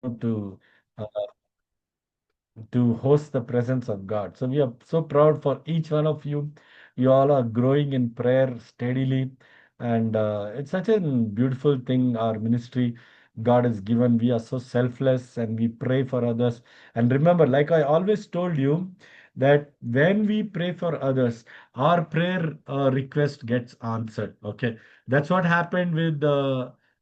to uh, to host the presence of God. So we are so proud for each one of you. You all are growing in prayer steadily, and it's such a beautiful thing. Our ministry God has given. We are so selfless, and we pray for others. And remember, like I always told you, that when we pray for others, our prayer request gets answered. Okay, that's what happened with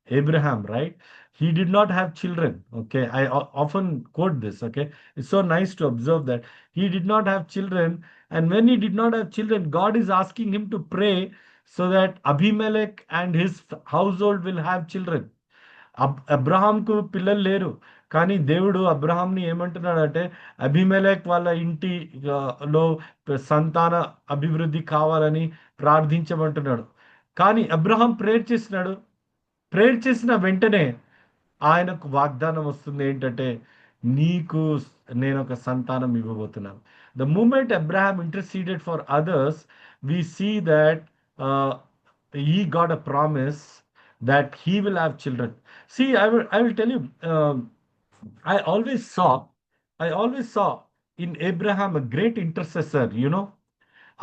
Abraham, right? He did not have children. Okay, I often quote this. Okay, it's so nice to observe that he did not have children. And when he did not have children, God is asking him to pray so that Abimelech and his household will have children. అబ్రహాంకు పిల్లలు లేరు. కానీ దేవుడు అబ్రహాంని ఏమంటున్నాడంటే అబీమెలెక్ వాళ్ళ ఇంటి లో సంతాన అభివృద్ధి కావాలని ప్రార్థించమంటున్నాడు. కానీ అబ్రహాం ప్రేయర్ చేసినాడు. ప్రేయర్ చేసిన వెంటనే ఆయనకు వాగ్దానం వస్తుంది ఏంటంటే నీకు నేను ఒక సంతానం ఇవ్వబోతున్నాను. The moment Abraham interceded for others, we see that he got a promise that he will have children. See, I will tell you, I always saw, I always saw in Abraham a great intercessor, you know.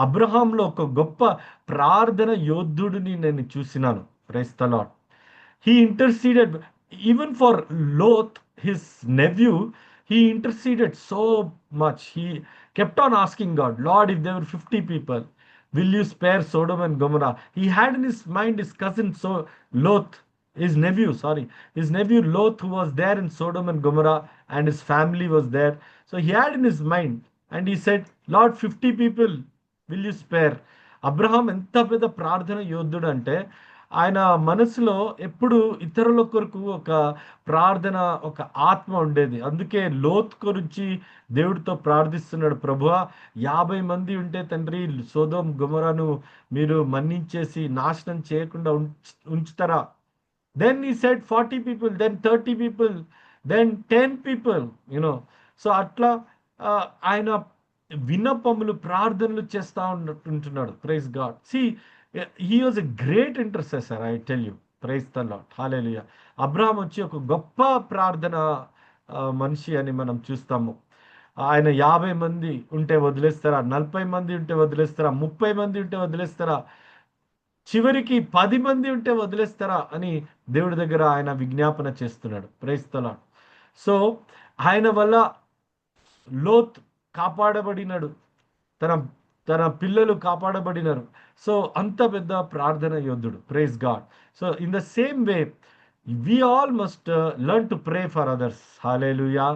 అబ్రహాంలో ఒక గొప్ప ప్రార్థన యోధుడిని నేను చూసినాను. Praise the Lord. He interceded even for Lot, his nephew. He interceded so much. He kept on asking God, Lord, if there were 50 people, will you spare Sodom and Gomorrah? He had in his mind his cousin, so Lot, his nephew, sorry, his nephew Lot, who was there in Sodom and Gomorrah, and his family was there. So he had in his mind, and he said, Lord, 50 people will you spare? Abraham ఎంత పెద్ద ప్రార్థన యోధుడు అంటే ఆయన మనసులో ఎప్పుడు ఇతరుల కొరకు ఒక ప్రార్థన, ఒక ఆత్మ ఉండేది. అందుకే లోత్ గురించి దేవుడితో ప్రార్థిస్తున్నాడు, ప్రభువా 50 మంది ఉంటే తండ్రి సొదొమ గొమొరాను మీరు మన్నించేసి నాశనం చేయకుండా ఉంచుతారా? Then he said 40 people, then 30 people, then 10 people, you know. So అట్లా ఆయన విన్నపములు ప్రార్థనలు చేస్తా ఉంటున్నాడు. Praise God. See he was a great intercessor, I tell you. Praise the Lord. Hallelujah. Abraham వచ్చి ఒక గొప్ప ప్రార్థన మనిషి అని మనం చూస్తాము. ఆయన 50 మంది ఉంటే వదిలేస్తారా? 40 మంది ఉంటే వదిలేస్తారా? 30 మంది ఉంటే వదిలేస్తారా? చివరికి 10 మంది ఉంటే వదిలేస్తారా అని దేవుడి దగ్గర ఆయన విజ్ఞాపన చేస్తున్నాడు. Praise the lord. సో ఆయన వల్ల లోత్ కాపాడబడినాడు. తన తన పిల్లలు కాపాడబడినారు. సో అంత పెద్ద ప్రార్థన యోధుడు. Praise God. So in the same way we all must learn to pray for others. Hallelujah.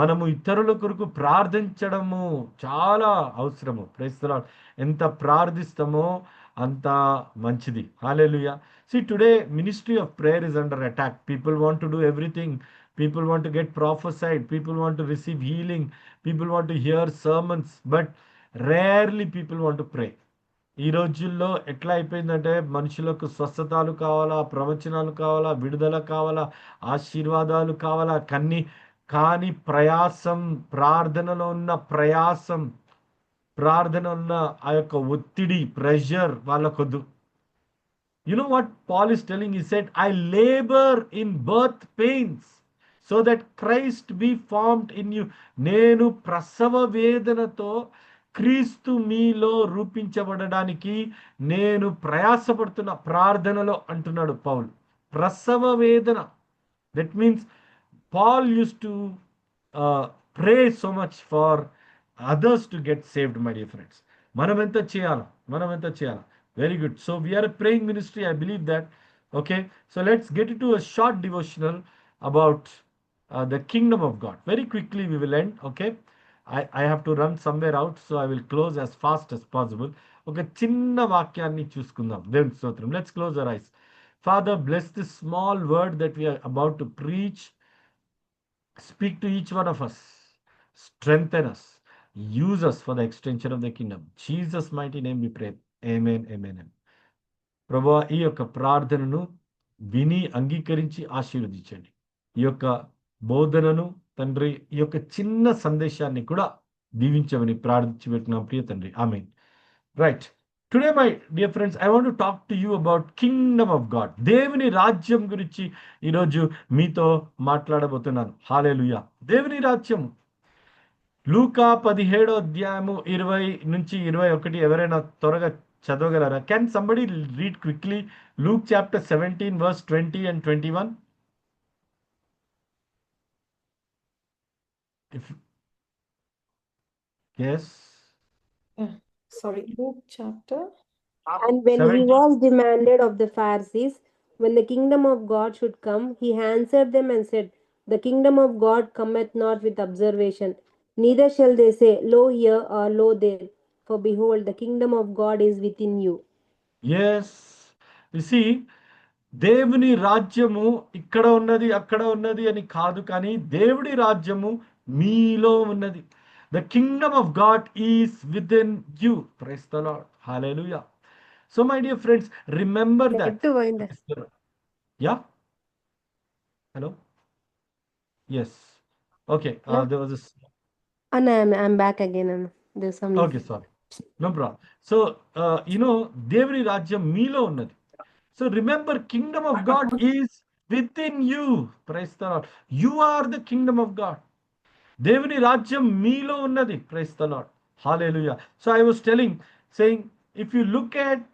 మనము ఇతరుల కొరకు ప్రార్థించడము చాలా అవసరము. Praise the Lord. ఎంత ప్రార్థిస్తామో అంత మంచిది. Hallelujah. See, today ministry of prayer is under attack. People want to do everything. People want to get prophesied. People want to receive healing. People want to hear sermons. But rarely people want to pray. ఈ రోజుల్లో ఎట్లా అయిపోయిందంటే మనుషులకు స్వస్థతలు కావాలా, ప్రవచనాలు కావాలా, విడుదల కావాలా, ఆశీర్వాదాలు కావాలా, కానీ ప్రయాసం, ప్రార్థనలో ఉన్న ప్రయాసం, ప్రార్థన ఉన్న ఆ యొక్క ఒత్తిడి, pressure వాళ్ళకొద్దు. You know what Paul is telling? He said, I labor in birth pains so that Christ be formed in you. నేను ప్రసవ వేదనతో క్రీస్తు మీలో రూపించబడడానికి నేను ప్రయాసపడుతున్న ప్రార్థనలో అంటున్నాడు పౌల్. ప్రసవ వేదన. That means Paul used to pray so much for others to get saved, my dear friends. మనం ఎంత చేయాలి? మనం ఎంత చేయాలి? Very good. So we are a praying ministry. I believe that. Okay. So let's get into a short devotional about the kingdom of God. Very quickly we will end. Okay. I have to run somewhere out. So I will close as fast as possible. Okay. చిన్న వాక్యాన్ని చూసుకుందాం. దేవుని స్తోత్రం. Let's close our eyes. Father, bless this small word that we are about to preach. Speak to each one of us. Strengthen us. Use us for the extension of the kingdom. Jesus' mighty name we pray. Amen. Amen. ప్రభువా, ఈ యొక్క ప్రార్థనను విని అంగీకరించి ఆశీర్వదించండి. ఈ యొక్క బోధనను తండ్రి, ఈ యొక్క చిన్న సందేశాన్ని కూడా దీవించమని ప్రార్థించి పెట్టిన ప్రియ తండ్రి. Amen. Right. Today my dear friends, I want to talk to you about kingdom of God. దేవుని రాజ్యం గురించి ఈరోజు మీతో మాట్లాడబోతున్నాను. హల్లెలూయా. దేవుని రాజ్యం లూకా 17 అధ్యాయము 20 నుంచి 21 ఎవరైనా త్వరగా చదవగలరా? Can somebody read quickly Luke chapter 17 verse 20 and 21? If yes, Sorry, Luke chapter. And when he 17. was demanded of the Pharisees when the kingdom of God should come, he answered them and said, the kingdom of God cometh not with observation, neither shall they say, Lo here or lo there. For behold, the kingdom of God is within you. Yes. You see, దేవుని రాజ్యము ఇక్కడ ఉన్నది అక్కడ ఉన్నది అని కాదు, కానీ దేవుడి రాజ్యము మీలో ఉన్నది. The kingdom of God is within you. Praise the Lord. Hallelujah. So my dear friends, remember that. Net పోయింది. Yeah, hello, yes, okay. No? There was And I'm back again. And there's some. Okay, sorry, no problem. So you know దేవుని రాజ్యం మీలో ఉన్నది. So remember, kingdom of God is within you. Praise the Lord. You are the kingdom of God. దేవుని రాజ్యం మీలో ఉన్నది. Praise the Lord. Hallelujah. So I was telling, saying, if you look at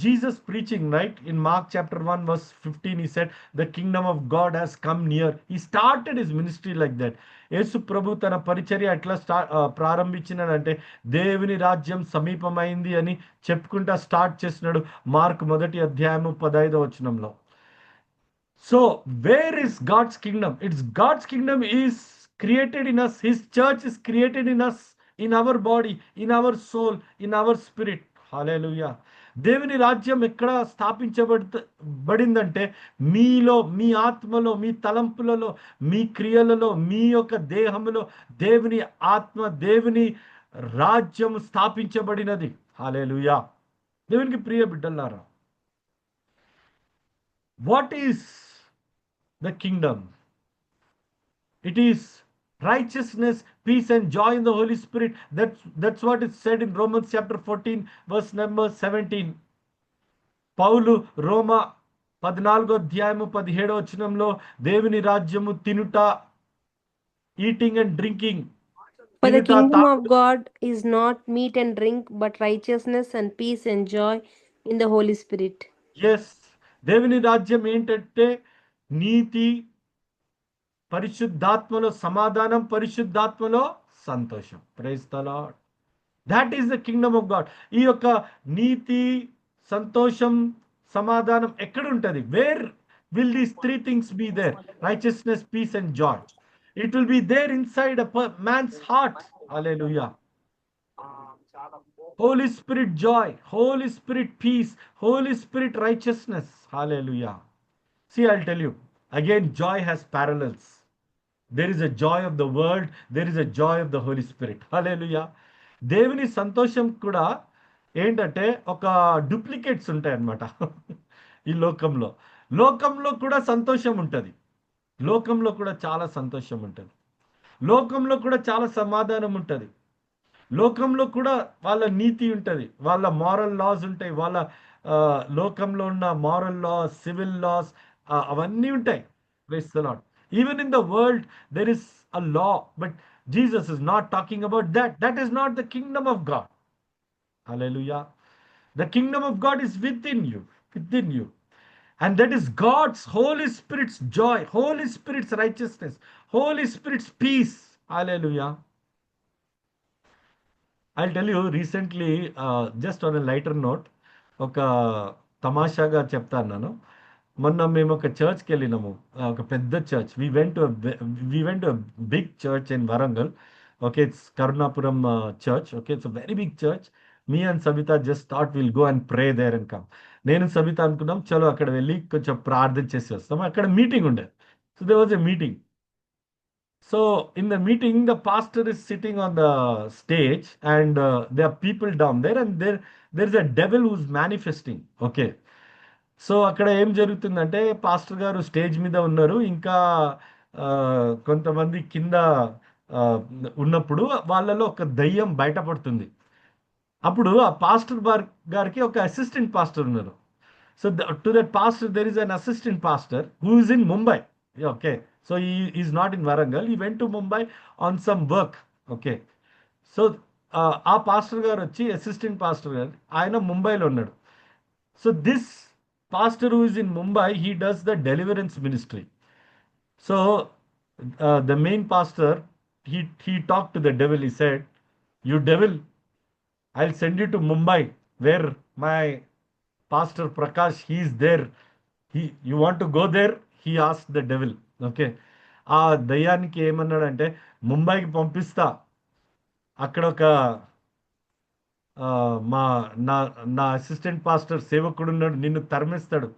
Jesus preaching, right? In Mark chapter 1 verse 15, he said, the kingdom of God has come near. He started his ministry like that. యేసు ప్రభు తన పరిచర్య ఎట్లా ప్రారంభించినాడంటే, దేవుని రాజ్యం సమీపమైంది అని చెప్పుకుంటా start చేసినాడు. Mark 1 అధ్యాయము 15 వచనంలో. So where is God's kingdom? It's God's kingdom is created in us. His church is created in us, in our body, in our soul, in our spirit. Hallelujah. దేవుని రాజ్యం ఎక్కడ బడిందంటే మీలో, మీ ఆత్మలో, మీ తలంపులలో, మీ క్రియలలో, మీ యొక్క దేహములో దేవుని ఆత్మ, దేవుని రాజ్యం స్థాపించబడినది. హల్లెలూయా. దేవునికి ప్రియ బిడ్డలారా, what is the kingdom? It is righteousness, peace and joy in the Holy Spirit. That's what is said in Romans chapter 14 verse number 17. పౌలు రోమా 14 అధ్యాయము 17 దేవుని రాజ్యము తినుట, eating and drinking. For the kingdom of God is not meat and drink, but righteousness and peace and joy in the Holy Spirit. Yes, దేవుని రాజ్యం ఏంటంటే నీతి, పరిశుద్ధాత్మలో సమాధానం, పరిశుద్ధాత్మలో సంతోషం. Praise the Lord. That is the kingdom of God. ఈ యొక్క నీతి, సంతోషం, సమాధానం ఎక్కడ ఉంటుంది? Where will these three things be there? Righteousness, peace and joy. It will be there inside a man's heart. Hallelujah. Holy Spirit joy, Holy Spirit peace, Holy Spirit righteousness. Hallelujah. See, I'll tell you again, joy has parallels. There is a joy of the world, there is a joy of the Holy Spirit. Hallelujah. దేవుని సంతోషం కూడా ఏంటంటే ఒక duplicates ఉంటాయి అన్నమాట. ఈ లోకంలో లోకంలో కూడా సంతోషం ఉంటుంది. లోకంలో కూడా చాలా సంతోషం ఉంటుంది. లోకంలో కూడా చాలా సమాధానం ఉంటుంది. లోకంలో కూడా వాళ్ళ నీతి ఉంటుంది, వాళ్ళ మారల్ లాస్ ఉంటాయి, వాళ్ళ లోకంలో ఉన్న మారల్ లాస్, సివిల్ లాస్, అవన్నీ ఉంటాయి. Praise the Lord. Even in the world there is a law, but Jesus is not talking about that. That is not the kingdom of God. Hallelujah. The kingdom of God is within you, within you. And that is God's Holy Spirit's joy, Holy Spirit's righteousness, Holy Spirit's peace. Hallelujah. I'll tell you recently, just on a lighter note, ఒక తమాషాగా చెప్తాను నేను. మొన్న మేము ఒక చర్చ్కి వెళ్ళినాము, ఒక పెద్ద church. We went big church in Warangal. Okay, it's Karunapuram church. Okay, it's very big church. Me and Sabitha just thought will go and pray there and come. నేను సబిత అనుకున్నాం, చలో అక్కడ వెళ్ళి కొంచెం ప్రార్థన చేసి వస్తాం. అక్కడ మీటింగ్ ఉండే. So they was a meeting. So in the meeting, the pastor is sitting on the stage, and there are people down there, and there's a devil who's manifesting. Okay. So అక్కడ ఏం జరుగుతుందంటే, pastor గారు stage మీద ఉన్నారు, ఇంకా కొంతమంది కింద ఉన్నప్పుడు వాళ్ళలో ఒక దయ్యం బయటపడుతుంది. అప్పుడు ఆ పాస్టర్ గారికి ఒక అసిస్టెంట్ పాస్టర్ ఉన్నారు. So to that pastor there is an assistant pastor who is in Mumbai. Okay, so is not in Warangal, he went to Mumbai on some work. Okay, so ఆ పాస్టర్ గారు వచ్చి అసిస్టెంట్ పాస్టర్ గారు ఆయన ముంబైలో ఉన్నాడు. So this pastor who is in Mumbai he does the deliverance ministry. So the main pastor, he talked to the devil. He said, "You devil, I'll send you to Mumbai, where my pastor Prakash, he is there. You want to go there?" He asked the devil. Okay, ఆ దయ్యానికి ఏమన్నాడంటే, ముంబైకి పంపిస్తా, అక్కడ ఒక మా నా నా assistant pastor సేవకుడు ఉన్నాడు, నిన్ను తరిమేస్తాడు,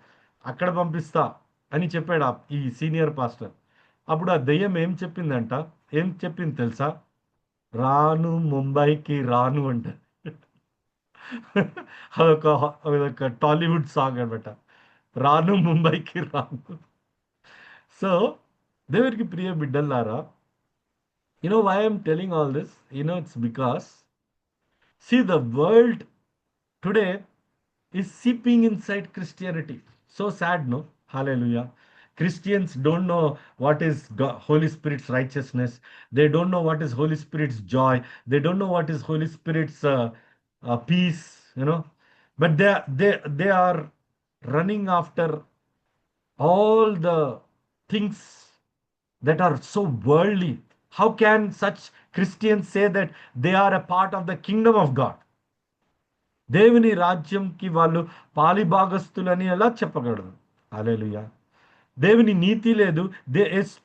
అక్కడ పంపిస్తా అని చెప్పాడు ఈ సీనియర్ పాస్టర్. అప్పుడు ఆ దెయ్యం ఏం చెప్పింది తెలుసా? రాను ముంబైకి రాను అంట. అదొక టాలీవుడ్ సాంగ్ అనమాట, రాను ముంబైకి రాను. సో దేవునికి ప్రియ బిడ్డలారా, why I'm telling all this? It's because, see, the world today is seeping inside Christianity. So sad, no? Hallelujah. Christians don't know what is Holy Spirit's righteousness. They don't know what is Holy Spirit's joy. They don't know what is Holy Spirit's peace, But they are running after all the things that are so worldly. How can such Christians say that they are a part of the kingdom of God? దేవుని రాజ్యంకి వాళ్ళు పాలిభాగస్తులని ఎలా చెప్పగలరు? హల్లెలూయా. దేవుని నీతి లేదు,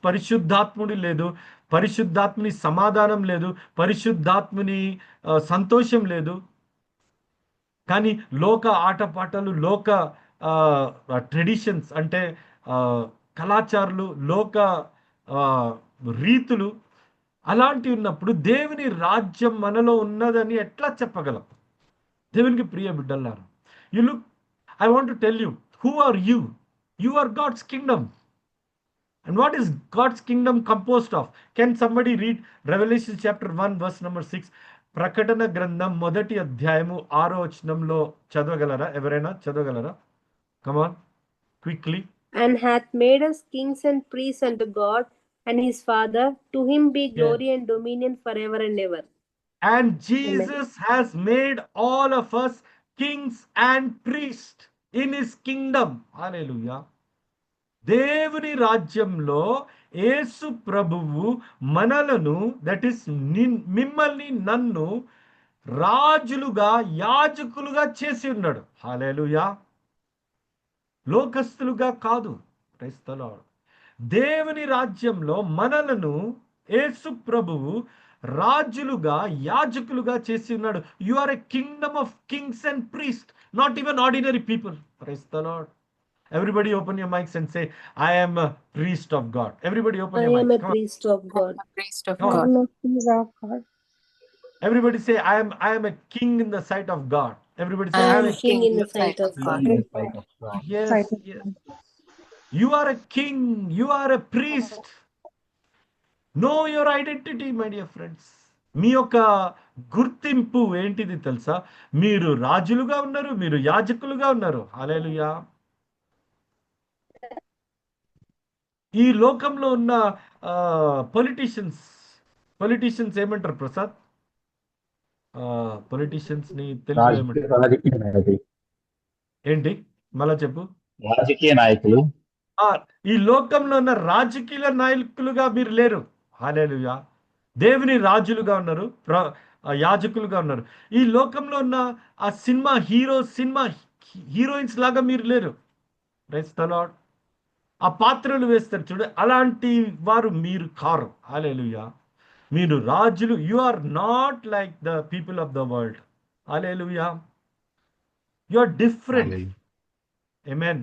పరిశుద్ధాత్ముడి లేదు, పరిశుద్ధాత్ముని సమాధానం లేదు, పరిశుద్ధాత్ముని సంతోషం లేదు. కానీ లోక ఆటపాటలు, లోక ట్రెడిషన్స్ అంటే కళాచారాలు, లోక రీతులు అలాంటివి ఉన్నప్పుడు దేవుని రాజ్యం మనలో ఉన్నదని ఎట్లా చెప్పగలం? దేవునికి ప్రియ బిడ్డలారా, I want to tell you, who are you? You are God's kingdom. And what is God's kingdom composed of? Can somebody read Revelation chapter 1 verse number 6? ప్రకటన గ్రంథం 1వ అధ్యాయము 6వ వచనంలో చదవగలరా? ఎవరైనా చదవగలరా? Come on, quickly. And hath made us kings and priests unto God and his Father. To him be glory and dominion forever and ever. And Jesus has made all of us kings and priests in his kingdom. Hallelujah. దేవుని రాజ్యంలో యేసు ప్రభువు మనలను, that is మిమ్మల్ని, నన్ను రాజులుగా, యాజకులుగా చేసి ఉన్నాడు. హల్లెలూయా. లోకస్తులుగా కాదు. Praise the Lord. దేవుని రాజ్యంలో మనలను యేసు ప్రభువు రాజులుగా, యాజకులుగా చేసి ఉన్నాడు. You are a kingdom of kings and priest, not even ordinary people. Praise the Lord. Everybody open your mics and say, I am a priest of God. Everybody open your mics. I am a priest of God. Priest of God. Everybody say, I am a king in the sight of God. Everybody say, I I am am a king in the sight of God. Yes, yes. You are a king. You are a priest. Know your identity, my dear friends. మీ యొక్క గుర్తింపు ఏంటిది తెలుసా? మీరు రాజులుగా ఉన్నారు, మీరు యాజకులుగా ఉన్నారు. హల్లెలూయా. ఈ లోకంలో ఉన్న పొలిటీషియన్స్ ఏమంటారు ప్రసాద్? పొలిటీషియన్స్ ని తెలుగులో ఏమంటారు? ఏంటి? మళ్ళా చెప్పు. రాజకీయ నాయకులు. ఈ లోకంలో ఉన్న రాజకీయ నాయకులుగా మీరు లేరు. హల్లెలూయా. దేవుని రాజులుగా ఉన్నారు, యాజకులుగా ఉన్నారు. ఈ లోకంలో ఉన్న ఆ సినిమా హీరోయిన్స్ లాగా మీరు లేరు. Praise the Lord. ఆ పాత్రలు వేస్తారు చూడు, అలాంటి వారు మీరు కారు. హల్లెలూయా. మీరు రాజులు. You are not like the people of the world. Hallelujah. You are different. Amen.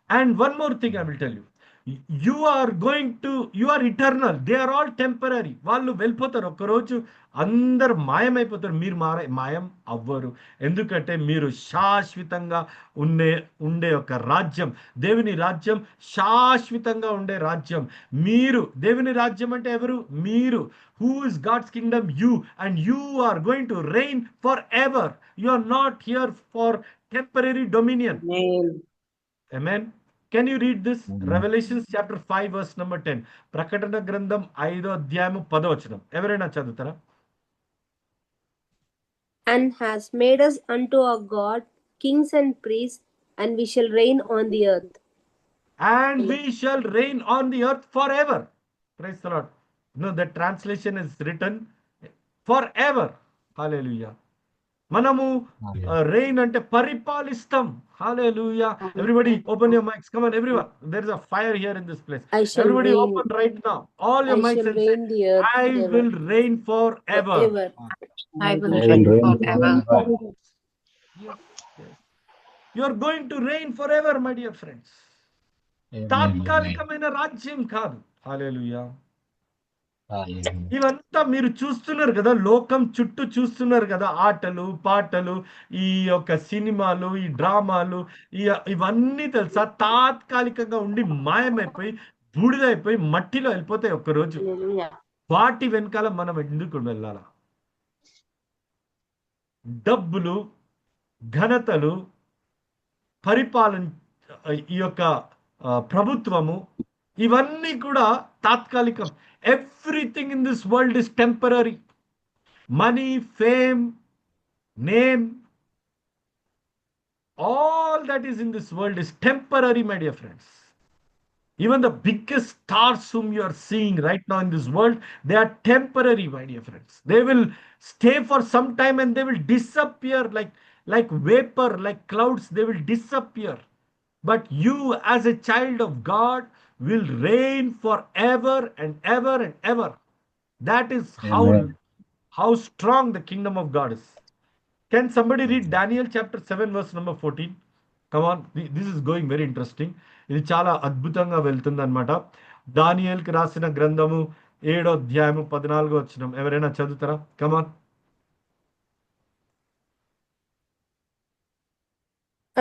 And one more thing I will tell you. You are going to, you are eternal, they are all temporary. వాళ్ళు వెళ్ళిపోతారు ఒక్కరోజు, అందరు మాయమైపోతారు. మీరు మాయం అవ్వరు. ఎందుకంటే మీరు శాశ్వతంగా ఉండే ఉండే ఒక రాజ్యం, దేవుని రాజ్యం శాశ్వతంగా ఉండే రాజ్యం. మీరు దేవుని రాజ్యం అంటే ఎవరు? మీరు. Who is God's kingdom? You. And you are going to reign for ever. You are not here for temporary dominion. Amen. Can you read this? Revelation chapter 5 verse number 10. ప్రకటన గ్రంథం 5వ అధ్యాయము 10వ వచనం. ఎవరైనా చదువుతారా? And has made us unto our God kings and priests, and we shall reign on the earth. And we shall reign on the earth forever. Praise the Lord. No, the translation is written forever. Hallelujah. మనము reign అంటే పరిపాలిస్తాం. Hallelujah. Everybody open your mics. Come on everyone. There is a fire here in this place. I shall everybody reign. Open right now all your I mics shall and say, reign the earth I forever. will reign forever. Forever. I will I will reign reign forever. Yes, yes. You are going to reign forever, my dear friends. Amen. తాత్కాలికమైన రాజ్యం కాదు. హల్లెలూయా. Hallelujah. ఇవంతా మీరు చూస్తున్నారు కదా, లోకం చుట్టూ చూస్తున్నారు కదా, ఆటలు పాటలు, ఈ యొక్క సినిమాలు, ఈ డ్రామాలు, ఇవన్నీ తెలుసా తాత్కాలికంగా ఉండి మాయమైపోయి బూడిదైపోయి మట్టిలో వెళ్ళిపోతాయి ఒక్కరోజు. Hallelujah. వాటి వెనకాల మనం ఎందుకు వెళ్ళాలా? డబ్బులు, ఘనతలు, పరిపాలన, ఈ యొక్క ప్రభుత్వము, ఇవన్నీ కూడా తాత్కాలికం. Everything in this world is temporary. Money, fame, name, all that is in this world is temporary, my dear friends. Even the biggest stars whom you are seeing right now in this world, they are temporary, my dear friends. They will stay for some time and they will disappear like vapor, like clouds, they will disappear. But you as a child of God will reign forever and ever and ever. That is Amen. how strong the kingdom of God is. Can somebody read Daniel chapter 7 verse number 14? Come on, this is going very interesting. ఇది చాలా అద్భుతంగా వెళ్తుంది అనమాట. దానియేలుకి రాసిన గ్రంథము 7వ అధ్యాయము 14వ వచనం. ఎవరైనా చదువుతారా? Come on.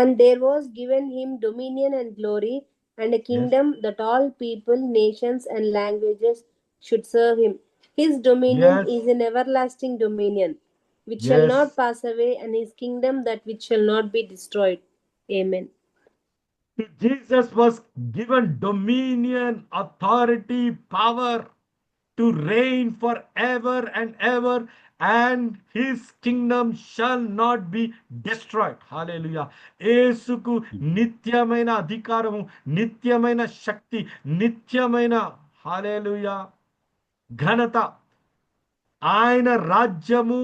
And there was given him dominion and glory, and a kingdom that all people, nations, and languages should serve him. His dominion Yes. is an everlasting dominion, which shall Yes. not pass away, and his kingdom that which shall not be destroyed. Amen. Jesus was given dominion, authority, power to reign forever and ever, and his kingdom shall not be destroyed. Hallelujah. యేసుకు నిత్యమైన అధికారము, నిత్యమైన శక్తి, నిత్యమైన హల్లెలూయా ఘనత, ఆయన రాజ్యము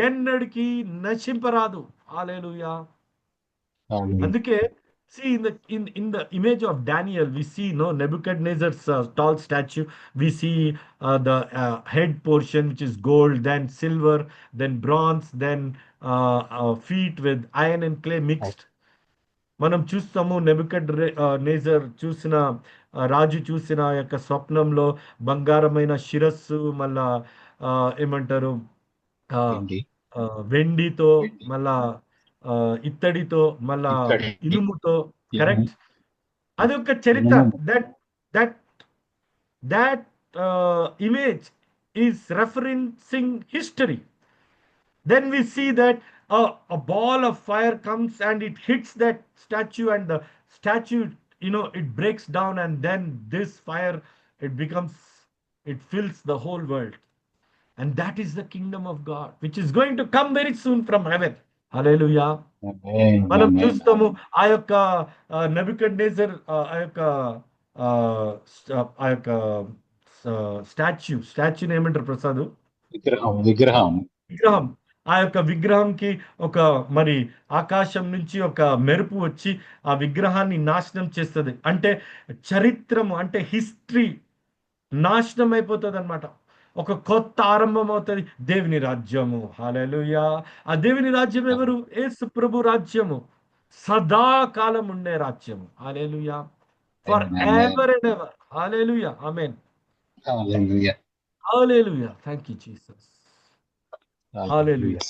ఎన్నడికి నశింపరాదు. హల్లెలూయా. Hallelujah. అందుకే see in the image of Daniel, we see Nebuchadnezzar's tall statue. We see the head portion which is gold, then silver, then bronze, then feet with iron and clay mixed. మనం చూస్తాము Nebuchadnezzar చూసిన రాజు చూసిన యొక్క స్వప్నంలో బంగారమైన శిరస్సు, మళ్ళా ఏమంటారు Vendi. వెండితో, మళ్ళా ఇత్తడితో, మళ్ళా ఇత్తడి. ఇనుముతో. ఇనుము. కరెక్ట్. అది ఒక చరిత్ర. ఇనుము. that image is referencing history. Then we see that a ball of fire comes and it hits that statue, and the statue, it breaks down, and then this fire, it fills the whole world. And that is the kingdom of God, which is going to come very soon from heaven. Hallelujah. Amen. మనం Amen. చూస్తాము ఆ యొక్క Nebuchadnezzar ఆ యొక్క స్టాచ్యూని ఏమంటారు ప్రసాద్? విగ్రహం. ఆ యొక్క విగ్రహంకి ఒక మరి ఆకాశం నుంచి ఒక మెరుపు వచ్చి ఆ విగ్రహాన్ని నాశనం చేస్తుంది. అంటే చరిత్రము, అంటే హిస్టరీ నాశనం అయిపోతుంది అనమాట. ఒక కొత్త ఆరంభం అవుతుంది. దేవుని రాజ్యము. హల్లెలూయా. ఆ దేవుని రాజ్యం ఎవరు? యేసు ప్రభు రాజ్యము. సదాకాలం ఉండే రాజ్యము. హల్లెలూయా. forever and ever. Hallelujah. Amen. Hallelujah. Hallelujah. Thank you, Jesus. Hallelujah.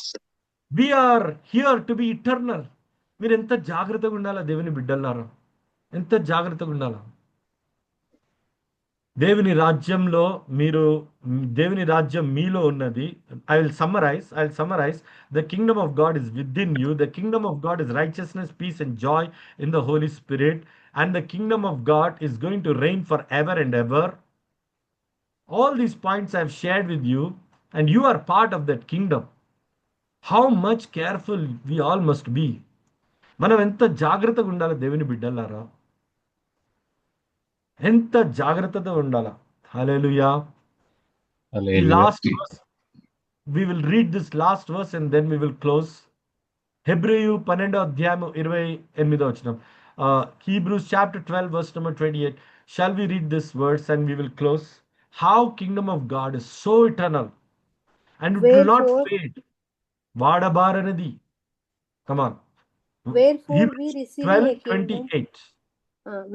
We are here to be eternal. మీరు ఎంత జాగ్రత్తగా ఉండాలా దేవుని బిడ్డలారా, ఎంత జాగ్రత్తగా ఉండాలా. దేవుని రాజ్యంలో మీరు, దేవుని రాజ్యం మీలో ఉన్నది. I will summarise. The kingdom of God is within you. The kingdom of God is righteousness, peace and joy in the Holy Spirit. And the kingdom of God is going to reign for ever and ever. All these points I have shared with you, and you are part of that kingdom. How much careful we all must be. మనం ఎంత జాగ్రత్తగా ఉండాలి దేవుని బిడ్డలారా, ఎంత జాగ్రత్తతో ఉండాలా. Hallelujah. ఈ last verse, we will read this last verse and then we will close. హెబ్రీయు 12వ అధ్యాయం 28వ వచనం. Hebrews chapter 12 verse number 28. Shall we read this verse and we will close? How kingdom of God is so eternal and it will not Wherefore- fade. వాడబారనిది. Come on. Wherefore Hebrews we receiving a kingdom. 12:28.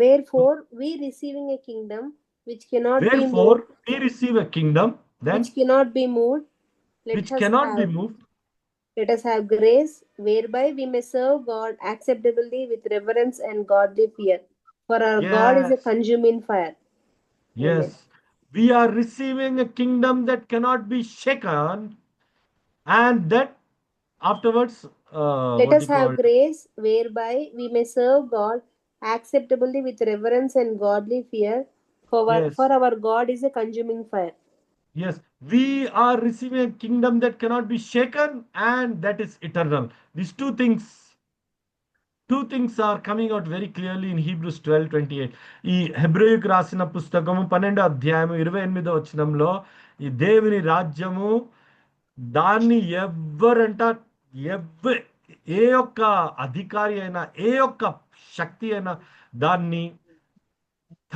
Wherefore we receiving a kingdom which cannot be Wherefore moved, we receive a kingdom then which cannot be moved. which cannot be moved. Let us have grace whereby we may serve God acceptably with reverence and godly fear. For our God is a Yes. consuming fire. Yes. We are receiving a kingdom that cannot be shaken, and that afterwards, Let what us you have call, grace whereby we may serve God acceptably with reverence and godly fear. Yes. For our God is a consuming fire. yes, we are receiving a kingdom that cannot be shaken, and that is eternal. These two things are coming out very clearly in Hebrews 12:28. ఈ హెబ్రేయుకు రాసిన పుస్తకము 12వ అధ్యాయము 28వ వచనంలో ఈ దేవుని రాజ్యము, దాన్ని ఏ ఒక్క అధికారి అయినా, ఏ ఒక్క శక్తి అయినా దాన్ని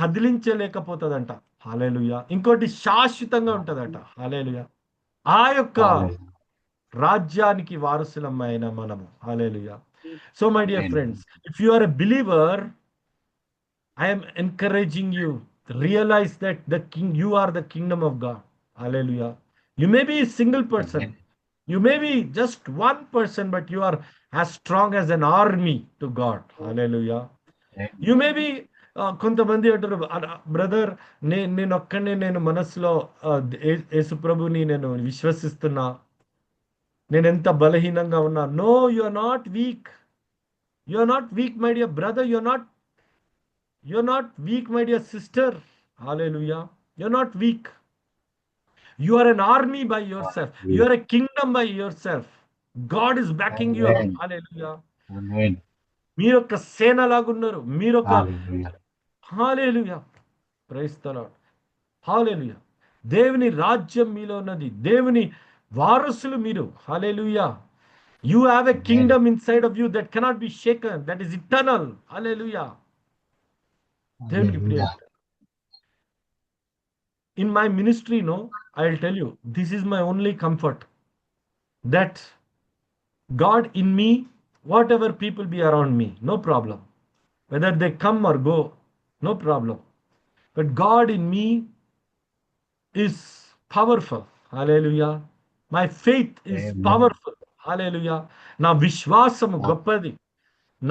కదిలించలేకపోతుందంట. హల్లెలూయా. ఇంకోటి శాశ్వతంగా ఉంటుందట. హల్లెలూయా. ఆ యొక్క రాజ్యానికి వారసులమైన మనము. హల్లెలూయా. So my dear friends, if you are a believer, I am encouraging you to realize that you are the kingdom of God. Hallelujah. You may be a single person. You may be just one person, but you are as strong as an army to God. Hallelujah. You may be కొంతమంది అంటారు, brother నేను మనసులో యేసు ప్రభుని నేను విశ్వసిస్తున్నా, నేను ఎంత బలహీనంగా ఉన్నా. No, you are not weak. You are not weak, my dear brother. You are not weak, my dear sister. Hallelujah. You're not weak. You are an army by yourself. You are a kingdom by yourself. God is backing you up. Hallelujah. Amen. మీరు ఒక సేన లాగున్నారు. మీరు ఒక Hallelujah. Hallelujah. Praise the Lord. Hallelujah. దేవుని రాజ్యం మీలో ఉన్నది. దేవుని వారసులు మీరు. Hallelujah. You have a kingdom inside of you that cannot be shaken. That is eternal. Hallelujah. దేవునికి ప్రియ. In my ministry, no, I'll tell you, this is my only comfort, that God in me, whatever people be around me, no problem. Whether they come or go, no problem. But God in me is powerful. Hallelujah. My faith is powerful. Hallelujah. నా విశ్వాసము గొప్పది.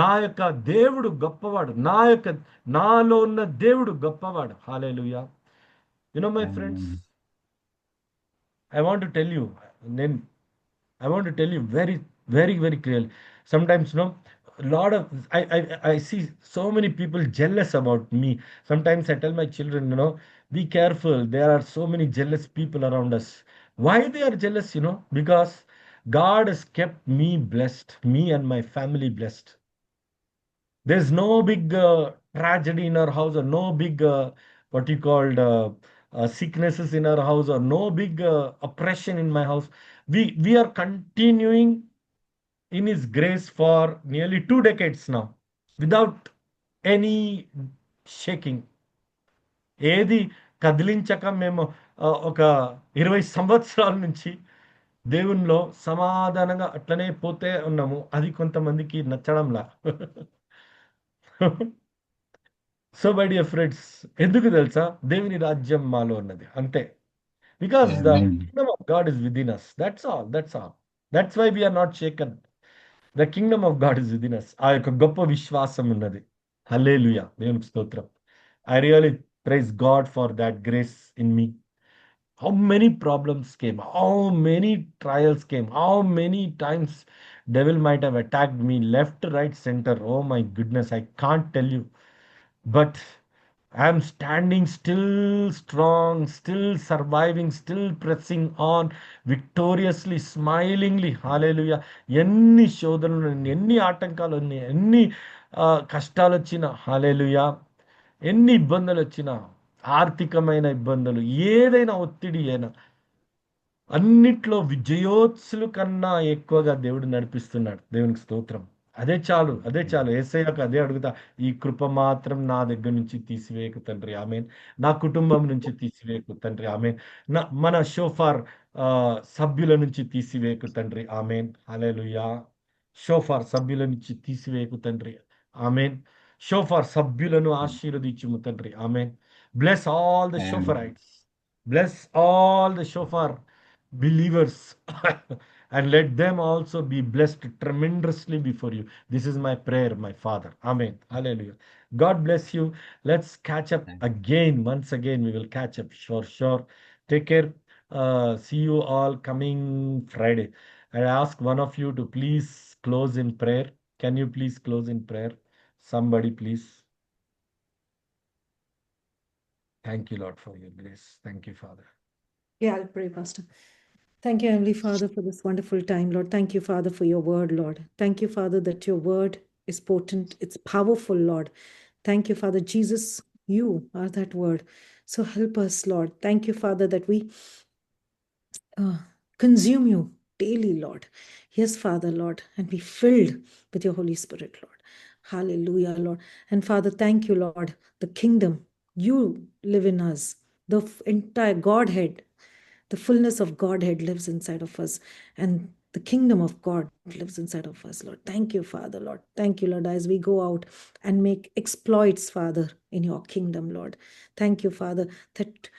నా యొక్క దేవుడు గొప్పవాడు. నాలో ఉన్న దేవుడు గొప్పవాడు. Hallelujah. You know, my friends, I want to tell you very, very, very clearly. Sometimes, I see so many people jealous about me. Sometimes I tell my children, be careful. There are so many jealous people around us. Why they are jealous? Because God has kept me blessed, me and my family blessed. There's no big tragedy in our house, or no big what you called sicknesses in our house, or no big oppression in my house. We are continuing in His grace for nearly 2 decades now, without any shaking. ఏది కదిలించక మేము ఒక 20 సంవత్సరాల నుంచి దేవునిలో సమాధానంగా అట్లనే పోతే ఉన్నాము. అది కొంతమందికి నచ్చడంలా. సో మై డియర్ ఫ్రెండ్స్, ఎందుకు తెలుసా? దేవుని రాజ్యం మాలో ఉన్నది అంతే. Because the Amen. Kingdom of God is within us. That's all, that's all. That's why we're not shaken. The kingdom of God is within us. ఆ యొక్క గొప్ప విశ్వాసం ఉన్నది. హల్లెలూయా, దేవునికి స్తోత్రం. I really praise God for that grace in me. How many problems came, how many trials came, how many times devil might have attacked me left, right, center. Oh my goodness, I can't tell you. But I am standing still strong, still surviving, still pressing on victoriously, smilingly. Hallelujah. ఎన్ని శోధనలు, ఎన్ని ఆటంకాలు, ఎన్ని కష్టాలు వచ్చినా, హల్లెలూయా, ఎన్ని ఇబ్బందులు వచ్చినా, ఆర్థికమైన ఇబ్బందులు, ఏదైనా ఒత్తిడి అయినా, అన్నిట్లో విజయోత్సుల కన్నా ఎక్కువగా దేవుడు నడిపిస్తున్నాడు. దేవునికి స్తోత్రం. అదే చాలు, అదే చాలు. యేసయ్యకు అదే అడుగుతా, ఈ కృప మాత్రం నా దగ్గర నుంచి తీసివేయకు తండ్రి, ఆమేన్. నా కుటుంబం నుంచి తీసివేయకు తండ్రి, ఆమేన్. మన షోఫార్ సభ్యుల నుంచి తీసివేయకు తండ్రి, ఆమేన్. హల్లెలూయా. షోఫార్ సభ్యుల నుంచి తీసివేయకు తండ్రి, ఆమేన్. షోఫార్ సభ్యులను ఆశీర్వదించుము తండ్రి, amen. Bless all the Amen. Shofarites, bless all the Shofar believers and let them also be blessed tremendously before you. This is my prayer, my Father. Amen. Hallelujah. God bless you. Let's catch up again. Once again, we will catch up. Sure. Take care. See you all coming Friday. I ask one of you to please close in prayer. Can you please close in prayer? Somebody, please. Thank you, Lord, for your grace. Thank you, Father. Yeah, I'll pray, Pastor. Thank you, Heavenly Father, for this wonderful time, Lord. Thank you, Father, for your word, Lord. Thank you, Father, that your word is potent, it's powerful, Lord. Thank you, Father. Jesus, you are that word. So help us, Lord. Thank you, Father, that we consume you daily, Lord. Yes, Father, Lord, and be filled with your Holy Spirit, Lord. Hallelujah, Lord. And Father, thank you, Lord. The kingdom, you live in us, the entire Godhead, the fullness of Godhead lives inside of us, and the kingdom of God lives inside of us, Lord. Thank you, Father, Lord. Thank you, Lord, as we go out and make exploits, Father, in your kingdom, Lord. Thank you, Father, that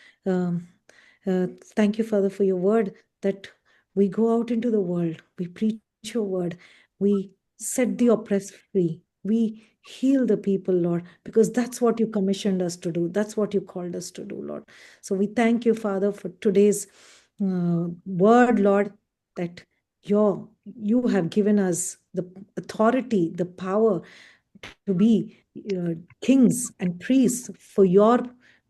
thank you, Father, for your word, that we go out into the world, we preach your word, we set the oppressed free, we heal the people, Lord, because that's what you commissioned us to do. That's what you called us to do, Lord. So we thank you, Father, for today's word, Lord, that you have given us the authority, the power to be kings and priests for your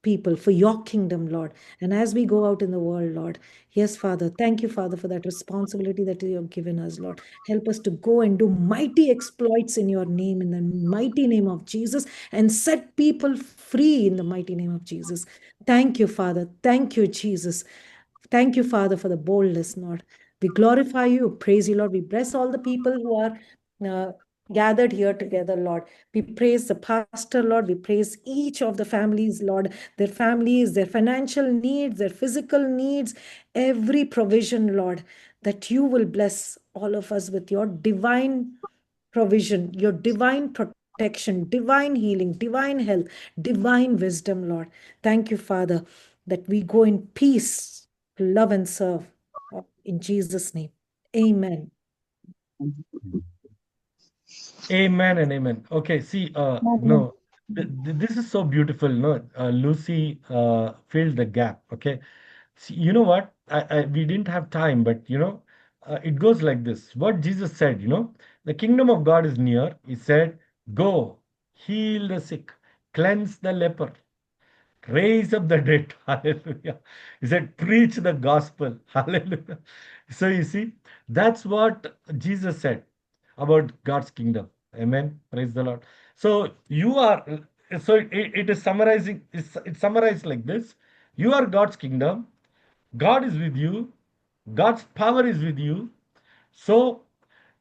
people, for your kingdom, Lord. And as we go out in the world, Lord, yes, Father, thank you, Father, for that responsibility that you have given us, Lord. Help us to go and do mighty exploits in your name, in the mighty name of Jesus, and set people free in the mighty name of Jesus. Thank you, Father. Thank you, Jesus. Thank you, Father, for the boldness, Lord. We glorify you, praise you, Lord. We bless all the people who are gathered here together, Lord. We praise the pastor, Lord. We praise each of the families, Lord, their families, their financial needs, their physical needs, every provision, Lord, that you will bless all of us with your divine provision, your divine protection, divine healing, divine health, divine wisdom, Lord. Thank you, Father, that we go in peace to love and serve. In Jesus' name, amen. Amen and amen. Okay, see, no, this is so beautiful. No, Lucy filled the gap. Okay, see, you know what? We didn't have time, but it goes like this. What Jesus said, the kingdom of God is near. He said, "Go, heal the sick, cleanse the leper, raise up the dead." Hallelujah. He said, preach the gospel. Hallelujah. So you see, that's what Jesus said about God's kingdom. Amen. Praise the Lord. So you are, so it is summarizing, it's summarized like this. You are God's kingdom. God is with you. God's power is with you. So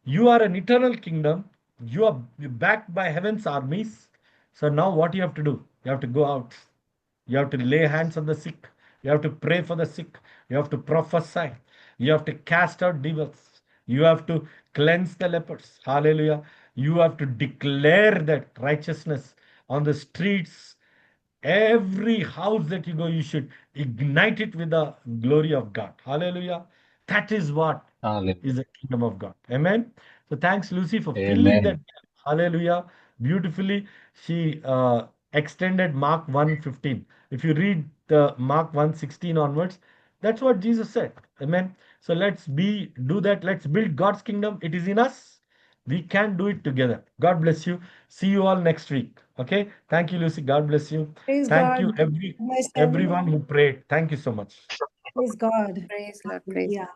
you are an eternal kingdom. You are backed by heaven's armies. So now what you have to do? You have to go out. You have to lay hands on the sick. You have to pray for the sick. You have to prophesy. You have to cast out devils. You have to cleanse the lepers. Hallelujah. You have to declare that righteousness on the streets Every house that you go, you should ignite it with the glory of God. Hallelujah. That is what Hallelujah. is the kingdom of God. Amen. So thanks, Lucy, for filling that Amen. gap. Hallelujah. Beautifully, she extended Mark 1:15. If you read the Mark 1:16 onwards, that's what Jesus said. Amen. So do that. Let's build God's kingdom. It is in us. We can do it together. God bless you. See you all next week. Okay. Thank you, Lucy. God bless you. Praise Thank God. you, Bless everyone everyone. who prayed. Thank you so much. Praise God. Praise Lord. Praise Lord. Yeah.